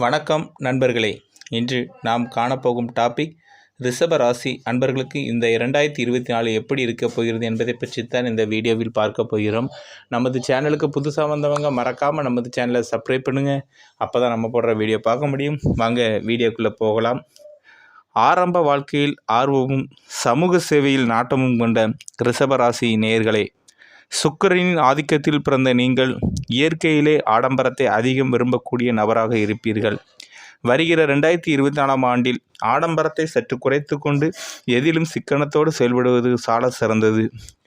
வணக்கம் நண்பர்களே. இன்று நாம் காணப்போகும் டாபிக் ரிஷப ராசி அன்பர்களுக்கு இந்த 2024 எப்படி இருக்க போகிறது என்பதை பற்றித்தான் இந்த வீடியோவில் பார்க்க போகிறோம். நமது சேனலுக்கு புதுசாக வந்தவங்க மறக்காமல் நமது சேனலை சப்ஸ்கிரைப் பண்ணுங்கள். அப்போ தான் நம்ம போடுற வீடியோ பார்க்க முடியும். வாங்க வீடியோக்குள்ளே போகலாம். ஆரம்ப வாழ்க்கையில் ஆர்வமும் சமூக சேவையில் நாட்டமும் கொண்ட ரிஷப ராசி நேயர்களே, சுக்கிரனின் ஆதிக்கத்தில் பிறந்த நீங்கள் இயற்கையிலே ஆடம்பரத்தை அதிகம் விரும்பக்கூடிய நபராக இருப்பீர்கள். வருகிற 2024ஆம் ஆண்டில் ஆடம்பரத்தை சற்று குறைத்து கொண்டு எதிலும் சிக்கனத்தோடு செயல்படுவது சால சிறந்தது.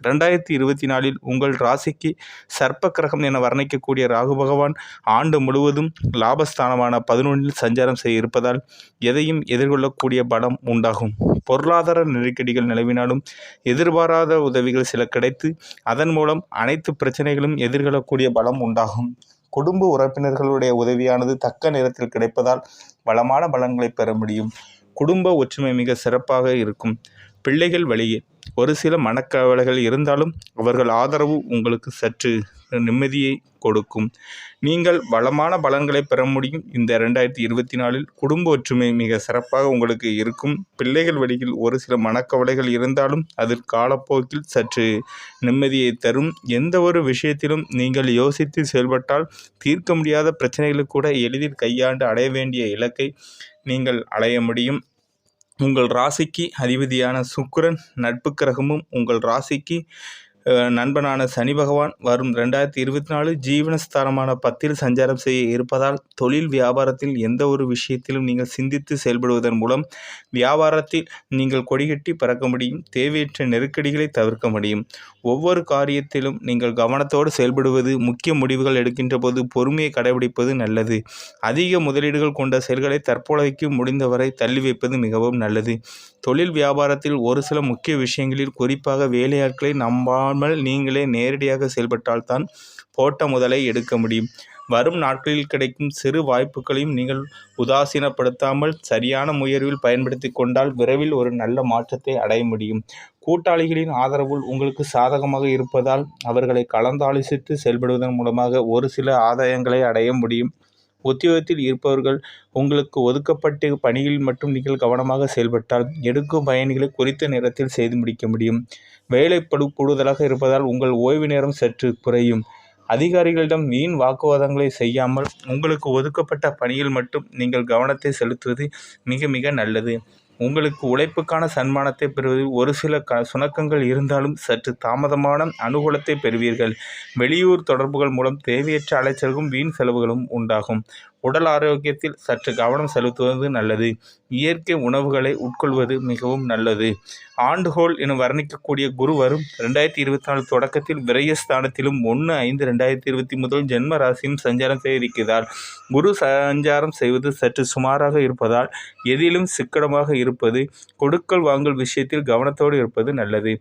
2024இல் உங்கள் ராசிக்கு சர்ப்ப கிரகம் என வர்ணிக்கக்கூடிய ராகு பகவான் ஆண்டு முழுவதும் லாபஸ்தானமான 11இல் சஞ்சாரம் செய்ய இருப்பதால் எதையும் எதிர்கொள்ளக்கூடிய பலம் உண்டாகும். பொருளாதார நெருக்கடிகள் நிலவினாலும் எதிர்பாராத உதவிகள் சில கிடைத்து அதன் மூலம் அனைத்து பிரச்சனைகளும் எதிர்கொள்ளக்கூடிய பலம் உண்டாகும். குடும்ப உறுப்பினர்களுடைய உதவியானது தக்க நேரத்தில் கிடைப்பதால் வளமான பலன்களை பெற முடியும். குடும்ப ஒற்றுமை மிக சிறப்பாக இருக்கும். பிள்ளைகள் வழியே ஒரு சில மனக்கவலைகள் இருந்தாலும் அவர்கள் ஆதரவு உங்களுக்கு சற்று நிம்மதியை கொடுக்கும். நீங்கள் வளமான பலன்களை பெற முடியும். இந்த 2024இல் குடும்ப ஒற்றுமை மிக சிறப்பாக உங்களுக்கு இருக்கும். பிள்ளைகள் வழியில் ஒரு சில மனக்கவலைகள் இருந்தாலும் அது காலப்போக்கில் சற்று நிம்மதியை தரும். எந்த ஒரு விஷயத்திலும் நீங்கள் யோசித்து செயல்பட்டால் தீர்க்க முடியாத பிரச்சனைகளை கூட எளிதில் கையாண்டு அடைய வேண்டிய இலக்கை நீங்கள் அடைய முடியும். உங்கள் ராசிக்கு அதிபதியான சுக்கிரன் நட்பு கிரகமும் உங்கள் ராசிக்கு நண்பனான சனி பகவான் வரும் 2024 ஜீவனஸ்தானமான 10இல் சஞ்சாரம் செய்ய இருப்பதால் தொழில் வியாபாரத்தில் எந்த ஒரு விஷயத்திலும் நீங்கள் சிந்தித்து செயல்படுவதன் மூலம் வியாபாரத்தில் நீங்கள் கொடிகட்டி பறக்க முடியும். தேவையற்ற நெருக்கடிகளை தவிர்க்க முடியும். ஒவ்வொரு காரியத்திலும் நீங்கள் கவனத்தோடு செயல்படுவது, முக்கிய முடிவுகள் எடுக்கின்ற போது பொறுமையை கடைபிடிப்பது நல்லது. அதிக முதலீடுகள் கொண்ட செயல்களை தற்போதைக்கு முடிந்தவரை தள்ளி வைப்பது மிகவும் நல்லது. தொழில் வியாபாரத்தில் ஒரு சில முக்கிய விஷயங்களில் குறிப்பாக வேலையாட்களை நம்பாமல் நீங்களே நேரடியாக செயல்பட்டால்தான் போட்ட முதலை எடுக்க முடியும். வரும் நாட்களில் கிடைக்கும் சிறு வாய்ப்புகளையும் நீங்கள் உதாசீனப்படுத்தாமல் சரியான முயற்சியில் பயன்படுத்தி கொண்டால் விரைவில் ஒரு நல்ல மாற்றத்தை அடைய முடியும். கூட்டாளிகளின் ஆதரவு உங்களுக்கு சாதகமாக இருப்பதால் அவர்களை கலந்தாலோசித்து செயல்படுவதன் மூலமாக ஒரு சில ஆதாயங்களை அடைய முடியும். உத்தியோகத்தில் இருப்பவர்கள் உங்களுக்கு ஒதுக்கப்பட்ட பணியில் மட்டும் நீங்கள் கவனமாக செயல்பட்டால் எடுக்கும் பயணிகளை குறித்த நேரத்தில் செய்து முடிக்க முடியும். வேலைப்பளு கூடுதலாக இருப்பதால் உங்கள் ஓய்வு நேரம் சற்று குறையும். அதிகாரிகளிடம் வீண் வாக்குவாதங்களை செய்யாமல் உங்களுக்கு ஒதுக்கப்பட்ட பணியில் மட்டும் நீங்கள் கவனத்தை செலுத்துவது மிக மிக நல்லது. உங்களுக்கு உழைப்புக்கான சன்மானத்தை பெறுவதில் ஒரு சில சுணக்கங்கள் இருந்தாலும் சற்று தாமதமான அனுகூலத்தை பெறுவீர்கள். வெளியூர் தொடர்புகள் மூலம் தேவையற்ற அலைச்சல்களும் வீண் செலவுகளும் உண்டாகும். உடல் ஆரோக்கியத்தில் சற்று கவனம் செலுத்துவது நல்லது. இயற்கை உணவுகளை உட்கொள்வது மிகவும் நல்லது. ஆண்டுகோள் என வர்ணிக்கக்கூடிய குரு வரும் 2024 தொடக்கத்தில் விரயஸ்தானத்திலும் 1/5/2020 முதல் ஜென்ம ராசியும் சஞ்சாரம் செய்ய இருக்கிறார். குரு சஞ்சாரம் செய்வது சற்று சுமாராக இருப்பதால் எதிலும் சிக்கனமாக இருப்பது, கொடுக்கல் வாங்கல் விஷயத்தில் கவனத்தோடு இருப்பது நல்லது.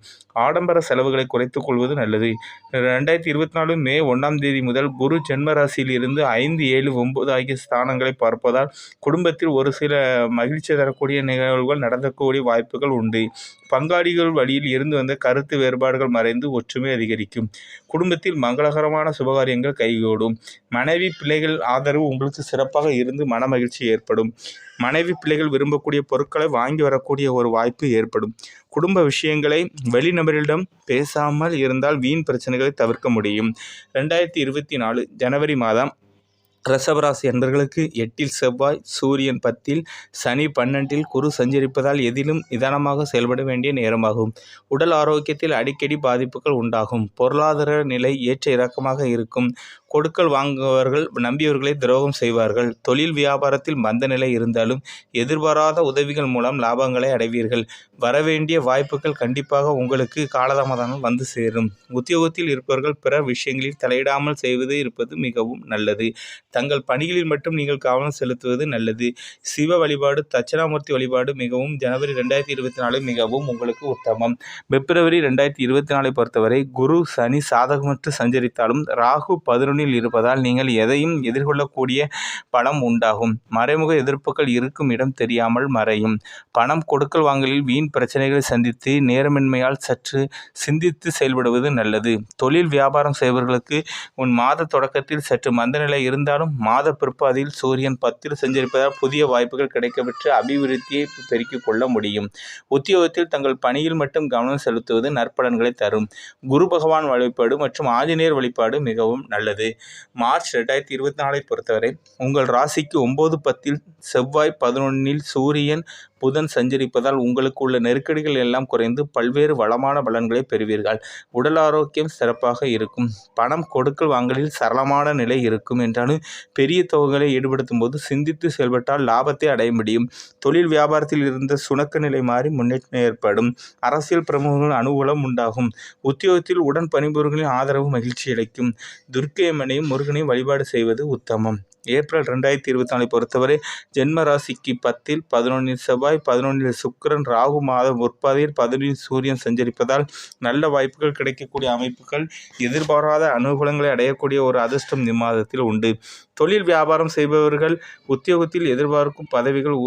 ஆடம்பர செலவுகளை குறைத்துக் கொள்வது நல்லது. 2024 மே 1ஆம் தேதி முதல் குரு ஜென்ம ராசியில் இருந்து 5, 7, 9 ஆகிய ஸ்தானங்களை பார்ப்பதால் குடும்பத்தில் ஒரு சில மகிழ்ச்சி தரக்கூடிய நிகழ்வுகள் நடக்கக்கூடிய வாய்ப்புகள் உண்டு. பங்காளிகள் வழியில் இருந்து வந்த கருத்து வேறுபாடுகள் மறைந்து ஒற்றுமை அதிகரிக்கும். குடும்பத்தில் மங்களகரமான சுபகாரியங்கள் கைகூடும். மனைவி பிள்ளைகள் ஆதரவு உங்களுக்கு சிறப்பாக இருந்து மன மகிழ்ச்சி ஏற்படும். மனைவி பிள்ளைகள் விரும்பக்கூடிய பொருட்களை வாங்கி வரக்கூடிய ஒரு வாய்ப்பு ஏற்படும். குடும்ப விஷயங்களை வெளிநபரிடம் பேசாமல் இருந்தால் வீண் பிரச்சனைகளை தவிர்க்க முடியும். 2024 ஜனவரி மாதம் ரிஷபராசி அன்பர்களுக்கு 8இல் செவ்வாய், சூரியன் 10இல், சனி 12இல், குரு சஞ்சரிப்பதால் எதிலும் நிதானமாக செயல்பட வேண்டிய நேரமாகும். உடல் ஆரோக்கியத்தில் அடிக்கடி பாதிப்புகள் உண்டாகும். பொருளாதார நிலை ஏற்ற இறக்கமாக இருக்கும். கொடுக்கல் வாங்குபவர்கள் நம்பியவர்களை துரோகம் செய்வார்கள். தொழில் வியாபாரத்தில் மந்த நிலை இருந்தாலும் எதிர்பாராத உதவிகள் மூலம் லாபங்களை அடைவீர்கள். வரவேண்டிய வாய்ப்புகள் கண்டிப்பாக உங்களுக்கு காலதாமதங்கள் வந்து சேரும். உத்தியோகத்தில் இருப்பவர்கள் பிற விஷயங்களில் தலையிடாமல் செய்வது இருப்பது மிகவும் நல்லது. தங்கள் பணிகளில் மட்டும் நீங்கள் கவனம் செலுத்துவது நல்லது. சிவ வழிபாடு, தட்சிணாமூர்த்தி வழிபாடு மிகவும் ஜனவரி 2024 மிகவும் உங்களுக்கு உத்தமம். பிப்ரவரி 2024 பொறுத்தவரை குரு சனி சாதகமற்று சஞ்சரித்தாலும் ராகு 11 11 இருப்பதால் நீங்கள் எதையும் எதிர்கொள்ளக்கூடிய பலம் உண்டாகும். மறைமுக எதிர்ப்புகள் இருக்கும் இடம் தெரியாமல் மறையும். பணம் கொடுக்கல் வாங்கலில் வீண் பிரச்சனைகளை சந்தித்து நேரமின்மையால் சற்று சிந்தித்து செயல்படுவது நல்லது. தொழில் வியாபாரம் செய்பவர்களுக்கு உன் மாத தொடக்கத்தில் சற்று மந்தநிலை இருந்தாலும் மாத பிற்பாதியில் சூரியன் 10 சஞ்சரிப்பதால் புதிய வாய்ப்புகள் கிடைக்கப்பெற்று அபிவிருத்தியை பெருக்கிக் கொள்ள முடியும். உத்தியோகத்தில் தங்கள் பணியில் மட்டும் கவனம் செலுத்துவது நற்பலன்களை தரும். குரு பகவான் வழிபாடு மற்றும் ஆஞ்சநேயர் வழிபாடு மிகவும் நல்லது. மார்ச் 2024 பொறுத்தவரை உங்கள் ராசிக்கு 9, 10 செவ்வாய், 11 சூரியன், புதன் சஞ்சரிப்பதால் உங்களுக்கு உள்ள நெருக்கடிகள் எல்லாம் குறைந்து பல்வேறு வளமான பலன்களை பெறுவீர்கள். உடல் ஆரோக்கியம் சிறப்பாக இருக்கும். பணம் கொடுக்கல் வாங்கலில் சரளமான நிலை இருக்கும் என்றாலும் பெரிய தொகைகளை ஈடுபடுத்தும் போது சிந்தித்து செயல்பட்டால் லாபத்தை அடைய முடியும். தொழில் வியாபாரத்தில் இருந்த சுணக்க நிலை மாறி முன்னேற்றம் ஏற்படும். அரசியல் பிரமுகர்கள் அனுகூலம் உண்டாகும். உத்தியோகத்தில் உடன் பணிபுரிகளின் ஆதரவு மகிழ்ச்சி அளிக்கும். துர்க்கையம்மனையும் முருகனையும் வழிபாடு செய்வது உத்தமம். ஏப்ரல் 2024 பொறுத்தவரை ஜென்ம ராசிக்கு 10, 11 செவ்வாய், 11 சுக்கிரன், ராகு மாத முற்பாதையில் 11 சூரியன் சஞ்சரிப்பதால் நல்ல வாய்ப்புகள் கிடைக்கக்கூடிய அமைப்புகள், எதிர்பாராத அனுகூலங்களை அடையக்கூடிய ஒரு அதிர்ஷ்டம் இம்மாதத்தில் உண்டு. தொழில் வியாபாரம் செய்பவர்கள் உத்தியோகத்தில் எதிர்பார்க்கும் பதவிகள்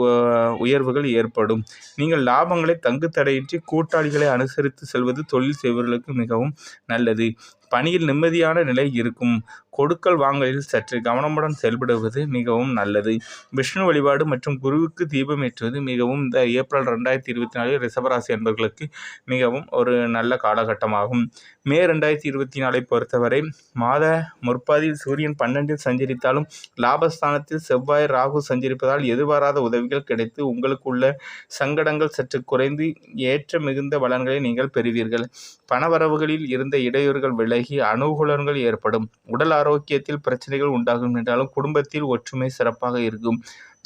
உயர்வுகள் ஏற்படும். நீங்கள் லாபங்களை தங்கு தடையின்றி கூட்டாளிகளை அனுசரித்து செல்வது தொழில் செய்பவர்களுக்கு மிகவும் நல்லது. பணியில் நிம்மதியான நிலை இருக்கும். கொடுக்கல் வாங்கலில் சற்று கவனமுடன் செயல்படுவது மிகவும் நல்லது. விஷ்ணு வழிபாடு மற்றும் குருவுக்கு தீபம் ஏற்றுவது மிகவும் இந்த ஏப்ரல் 2024 ரிஷபராசி அன்பர்களுக்கு மிகவும் ஒரு நல்ல காலகட்டமாகும். மே 2024 பொறுத்தவரை மாத முற்பாதியில் சூரியன் 12 சஞ்சரித்தாலும் லாபஸ்தானத்தில் செவ்வாய், ராகு சஞ்சரிப்பதால் எதிர்பாராத உதவிகள் கிடைத்து உங்களுக்கு உள்ள சங்கடங்கள் சற்று குறைந்து ஏற்ற மிகுந்த பலன்களை நீங்கள் பெறுவீர்கள். பணவரவுகளில் இருந்த இடையூறுகள் விலகி அனுகூலங்கள் ஏற்படும். உடல் ஆரோக்கியத்தில் பிரச்சனைகள் உண்டாகும் என்றாலும் குடும்பத்தில் ஒற்றுமை சிறப்பாக இருக்கும்.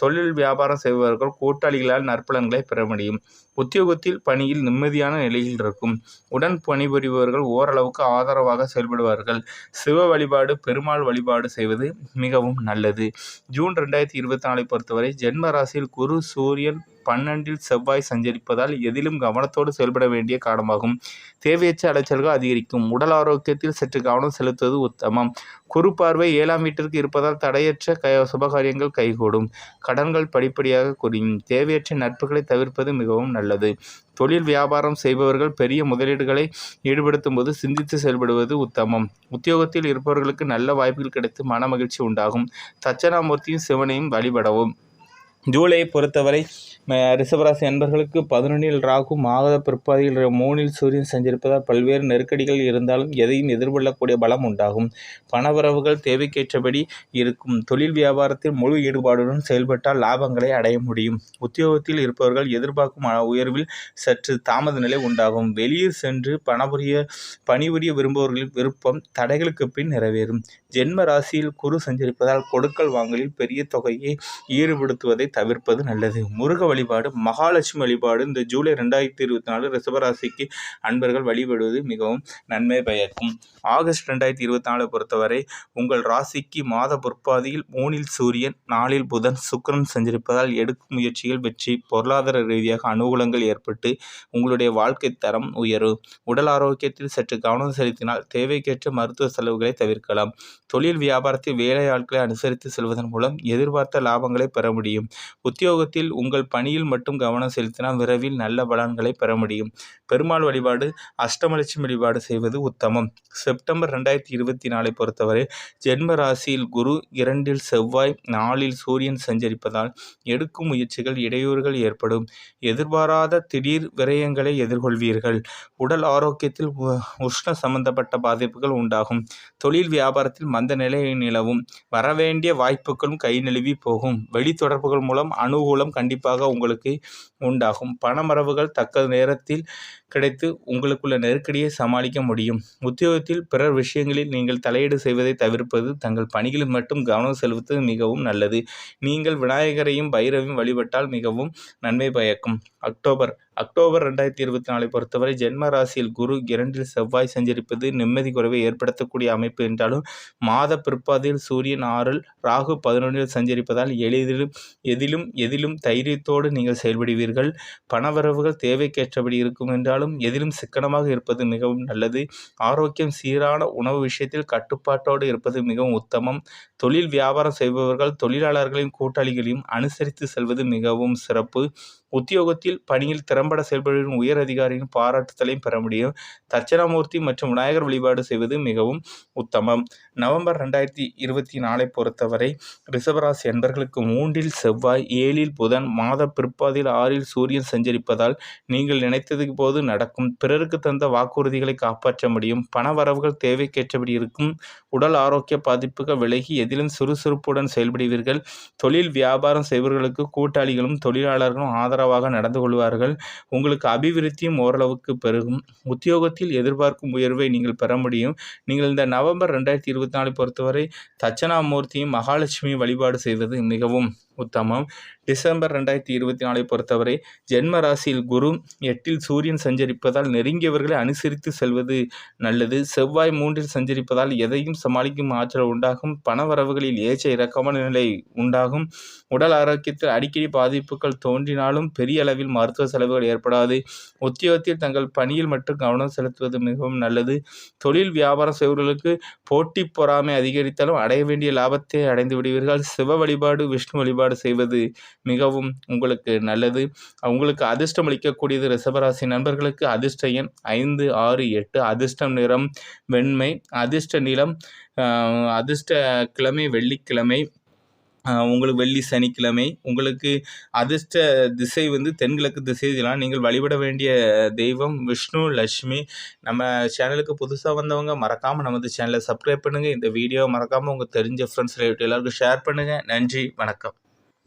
தொழில் வியாபாரம் செய்பவர்கள் கூட்டாளிகளால் நற்பலன்களை பெற முடியும். உத்தியோகத்தில் பணியில் நிம்மதியான நிலையில் இருக்கும். உடன் பணிபுரிபவர்கள் ஓரளவுக்கு ஆதரவாக செயல்படுவார்கள். சிவ வழிபாடு, பெருமாள் வழிபாடு செய்வது மிகவும் நல்லது. ஜூன் 2024 பொறுத்தவரை ஜென்ம ராசியில் குரு, சூரியன், 12 செவ்வாய் சஞ்சரிப்பதால் எதிலும் கவனத்தோடு செயல்பட வேண்டிய காலமாகும். தேவையற்ற அலைச்சல்கள் அதிகரிக்கும். உடல் ஆரோக்கியத்தில் சற்று கவனம் செலுத்துவது உத்தமம். குரு பார்வை 7ஆம் வீட்டிற்கு இருப்பதால் தடையற்ற சுபகாரியங்கள் கைகூடும். கடன்கள் படிப்படியாக குறையும். தேவையற்ற நட்புகளை தவிர்ப்பது மிகவும் நல்லது. தொழில் வியாபாரம் செய்பவர்கள் பெரிய முதலீடுகளை ஈடுபடுத்தும் போது சிந்தித்து செயல்படுவது உத்தமம். உத்தியோகத்தில் இருப்பவர்களுக்கு நல்ல வாய்ப்புகள் கிடைத்து மன மகிழ்ச்சி உண்டாகும். தட்சணாமூர்த்தியும் சிவனையும் வழிபடவும். ஜூலையை பொறுத்தவரை ரிஷபராசி அன்பர்களுக்கு 11 ராகு மாத பிற்பாதியில் 3 சூரியன் சஞ்சரிப்பதால் பல்வேறு நெருக்கடிகள் இருந்தாலும் எதையும் எதிர்கொள்ளக்கூடிய பலம் உண்டாகும். பணவரவுகள் தேவைக்கேற்றபடி இருக்கும். தொழில் வியாபாரத்தில் முழு ஈடுபாடுடன் செயல்பட்டால் லாபங்களை அடைய முடியும். உத்தியோகத்தில் இருப்பவர்கள் எதிர்பார்க்கும் உயர்வில் சற்று தாமத நிலை உண்டாகும். வெளியில் சென்று பணிபுரிய விரும்புபவர்களின் விருப்பம் தடைகளுக்கு பின் நிறைவேறும். ஜென்ம ராசியில் குரு சஞ்சரிப்பதால் கொடுக்கல் வாங்கலில் பெரிய தொகையை ஈடுபடுத்துவதை தவிர்ப்பது நல்லது. முருக வழிபாடு, மகாலட்சுமி வழிபாடு இந்த ஜூலை 2024 ரிஷபராசிக்கு அன்பர்கள் வழிபடுவது மிகவும் நன்மை பயக்கும். ஆகஸ்ட் 2024 பொறுத்தவரை உங்கள் ராசிக்கு மாத பிற்பாதியில் 3 சூரியன், 4 புதன், சுக்கிரன் சஞ்சரிப்பதால் எடுக்கும் முயற்சிகள் வெற்றி. பொருளாதார ரீதியாக அனுகூலங்கள் ஏற்பட்டு உங்களுடைய வாழ்க்கை தரம் உயரும். உடல் ஆரோக்கியத்தில் சற்று கவனம் செலுத்தினால் தேவைக்கேற்ற மருத்துவ செலவுகளை தவிர்க்கலாம். தொழில் வியாபாரத்தில் வேலையாட்களை அனுசரித்து செல்வதன் மூலம் எதிர்பார்த்த லாபங்களை பெற முடியும். உத்தியோகத்தில் உங்கள் பணியில் மட்டும் கவனம் செலுத்தினால் விரைவில் நல்ல பலன்களை பெற முடியும். பெருமாள் வழிபாடு, அஷ்டமலட்சுமி வழிபாடு செய்வது உத்தமம். செப்டம்பர் 2024 பொறுத்தவரை ஜென்ம ராசியில் குரு, 2 செவ்வாய், 4 சூரியன் சஞ்சரிப்பதால் எடுக்கும் முயற்சிகள் இடையூறுகள் ஏற்படும். எதிர்பாராத திடீர் விரயங்களை எதிர்கொள்வீர்கள். உடல் ஆரோக்கியத்தில் உஷ்ண சம்பந்தப்பட்ட பாதிப்புகள் உண்டாகும். தொழில் வியாபாரத்தில் மந்த நிலை நிலவும். வரவேண்டிய வாய்ப்புகளும் கை நழுவி போகும். வெளி தொடர்புகள் மூலம் அனுகூலம் கண்டிப்பாக உங்களுக்கு உண்டாகும். பணமரவுகள் தக்க நேரத்தில் கிடைத்து உங்களுக்குள்ள நெருக்கடியை சமாளிக்க முடியும். உத்தியோகத்தில் பிறர் விஷயங்களில் நீங்கள் தலையீடு செய்வதை தவிர்ப்பது, தங்கள் பணிகளில் மட்டும் கவனம் செலுத்துவது மிகவும் நல்லது. நீங்கள் விநாயகரையும் பைரவையும் வழிபட்டால் மிகவும் நன்மை பயக்கும். அக்டோபர் அக்டோபர் 2024 பொறுத்தவரை ஜென்ம ராசியில் குரு 2 செவ்வாய் சஞ்சரிப்பது நிம்மதி குறைவை ஏற்படுத்தக்கூடிய அமைப்பு என்றாலும் மாத பிற்பாதையில் சூரியன் 6 ராகு 11 சஞ்சரிப்பதால் எதிலும் தைரியத்தோடு நீங்கள் செயல்படுவீர்கள். பணவரவுகள் தேவைக்கேற்றபடி இருக்கும் என்றாலும் எதிலும் சிக்கனமாக இருப்பது மிகவும் நல்லது. ஆரோக்கியம் சீரான உணவு விஷயத்தில் கட்டுப்பாட்டோடு இருப்பது மிகவும் உத்தமம். தொழில் வியாபாரம் செய்பவர்கள் தொழிலாளர்களின் கூட்டாளிகளையும் அனுசரித்து செல்வது மிகவும் சிறப்பு. உத்தியோகத்தில் பணியில் திறம்பட செயல்படுவதின் உயர் அதிகாரியின் பாராட்டுதலையும் பெற முடியும். தட்சிணாமூர்த்தி மற்றும் விநாயகர் வழிபாடு செய்வது மிகவும் உத்தமம். நவம்பர் 2024 பொறுத்தவரை ரிஷபராசி அன்பர்களுக்கு 3 செவ்வாய் 7 புதன் மாத பிற்பாதையில் 6 சூரியன் சஞ்சரிப்பதால் நீங்கள் நினைத்தது போது நடக்கும். பிறருக்கு தந்த வாக்குறுதிகளை காப்பாற்ற முடியும். பண வரவுகள் தேவைக்கேற்றபடி இருக்கும். உடல் ஆரோக்கிய பாதிப்புகள் விலகி எதிலும் சுறுசுறுப்புடன் செயல்படுவீர்கள். தொழில் வியாபாரம் செய்பவர்களுக்கு கூட்டாளிகளும் தொழிலாளர்களும் ஆதரவாக நடந்து கொள்வார்கள். உங்களுக்கு அபிவிருத்தியும் ஓரளவுக்கு பெருகும். உத்தியோகத்தில் எதிர்பார்க்கும் உயர்வை நீங்கள் பெற முடியும். நீங்கள் இந்த நவம்பர் 2024 பொறுத்தவரை தட்சிணாமூர்த்தியும் மகாலட்சுமியும் வழிபாடு செய்வது மிகவும் உத்தமம். டிசம்பர் 2024 பொறுத்தவரை ஜென்ம ராசியில் குரு 8 சூரியன் சஞ்சரிப்பதால் நெருங்கியவர்களை அனுசரித்து செல்வது நல்லது. செவ்வாய் 3 சஞ்சரிப்பதால் எதையும் சமாளிக்கும் ஆற்றல் உண்டாகும். பணவரவுகளில் ஏற்ற இறக்கமான நிலை உண்டாகும். உடல் ஆரோக்கியத்தில் அடிக்கடி பாதிப்புகள் தோன்றினாலும் பெரிய அளவில் மருத்துவ செலவுகள் ஏற்படாது. உத்தியோகத்தில் தங்கள் பணியில் மட்டும் கவனம் செலுத்துவது மிகவும் நல்லது. தொழில் வியாபாரம் செய்பவர்களுக்கு போட்டி பொறாமை அதிகரித்தாலும் அடைய வேண்டிய லாபத்தை அடைந்து விடுவீர்கள். சிவ வழிபாடு விஷ்ணு வழிபாடு செய்வது மிகவும் உங்களுக்கு நல்லது. உங்களுக்கு அதிர்ஷ்டம் அளிக்கக்கூடியது ரிஷபராசி நண்பர்களுக்கு அதிர்ஷ்ட எண் 5, 6, 8. அதிர்ஷ்டம் நிறம் வெண்மை. அதிர்ஷ்ட நிலம் அதிர்ஷ்ட கிழமை வெள்ளிக்கிழமை. உங்களுக்கு வெள்ளி சனிக்கிழமை. உங்களுக்கு அதிர்ஷ்ட திசை தென்கிழக்கு திசை. இதெல்லாம் நீங்கள் வழிபட வேண்டிய தெய்வம் விஷ்ணு லட்சுமி. நம்ம சேனலுக்கு புதுசாக வந்தவங்க மறக்காமல் நமது சேனலை சப்ஸ்கிரைப் பண்ணுங்கள். இந்த வீடியோவை மறக்காமல் உங்கள் தெரிஞ்ச ஃப்ரெண்ட்ஸ் எல்லாருக்கும் ஷேர் பண்ணுங்கள். நன்றி, வணக்கம்.